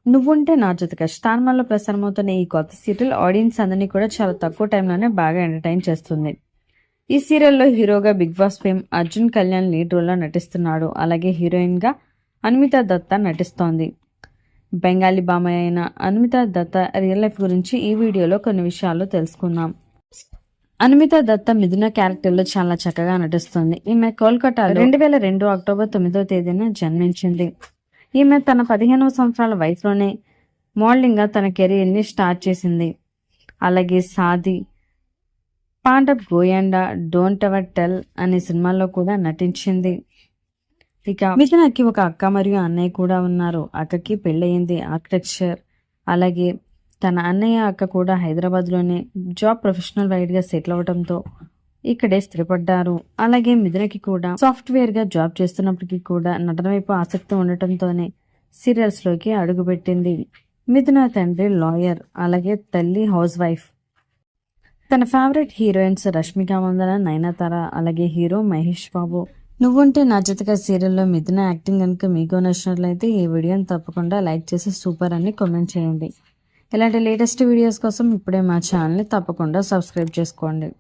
నువ్వుంటే నా జతగా స్టార్మాలో ప్రసారమవుతున్న ఈ కొత్త సీరియల్ ఆడియన్స్ అందరినీ కూడా చాలా తక్కువ టైంలోనే బాగా ఎంటర్టైన్ చేస్తుంది. ఈ సీరియల్లో హీరోగా big boss fame Arjun Kalyan lead రోల్లో నటిస్తున్నాడు. అలాగే హీరోయిన్గా అన్వితా దత్తా నటిస్తోంది. బెంగాలీ బామయ్య అయిన అన్వితా దత్తా రియల్ లైఫ్ గురించి ఈ వీడియోలో కొన్ని విషయాలు తెలుసుకుందాం. అన్వితా దత్తా మిథున క్యారెక్టర్లో చాలా చక్కగా నటిస్తుంది. ఈమె కోల్కతాలో 2002 అక్టోబర్ 9వ తేదీన జన్మించింది. ఈమె తన 15వ సంవత్సరాల వయసులోనే మోడలింగ్గా తన కెరీర్ని స్టార్ట్ చేసింది. అలాగే సాది, పాండవ్ గోయండా, డోంట్ ఎవర్ టెల్ అనే సినిమాల్లో కూడా నటించింది. ఇక మిథునకి ఒక అక్క మరియు అన్నయ్య కూడా ఉన్నారు. అక్కకి పెళ్ళయింది, ఆర్కిటెక్చర్. అలాగే తన అన్నయ్య అక్క కూడా హైదరాబాద్లోనే జాబ్ ప్రొఫెషనల్ వైడ్గా సెటిల్ అవడంతో ఇక్కడే స్థిరపడ్డారు. అలాగే మిథునకి కూడా సాఫ్ట్వేర్గా జాబ్ చేస్తున్నప్పటికీ కూడా నటన వైపు ఆసక్తి ఉండటంతోనే సీరియల్స్లోకి అడుగుపెట్టింది. మిథున తండ్రి లాయర్, అలాగే తల్లి హౌస్ వైఫ్. తన ఫేవరెట్ హీరోయిన్స్ రష్మిక మందన, నయనతార, అలాగే హీరో మహేష్ బాబు. నువ్వుంటే నా జతగా సీరియల్లో మిథున యాక్టింగ్ కనుక మీకు నచ్చినట్లయితే ఈ వీడియోని తప్పకుండా లైక్ చేసి సూపర్ అని కామెంట్ చేయండి. ఇలాంటి లేటెస్ట్ వీడియోస్ కోసం ఇప్పుడే మా ఛానల్ని తప్పకుండా సబ్స్క్రైబ్ చేసుకోండి.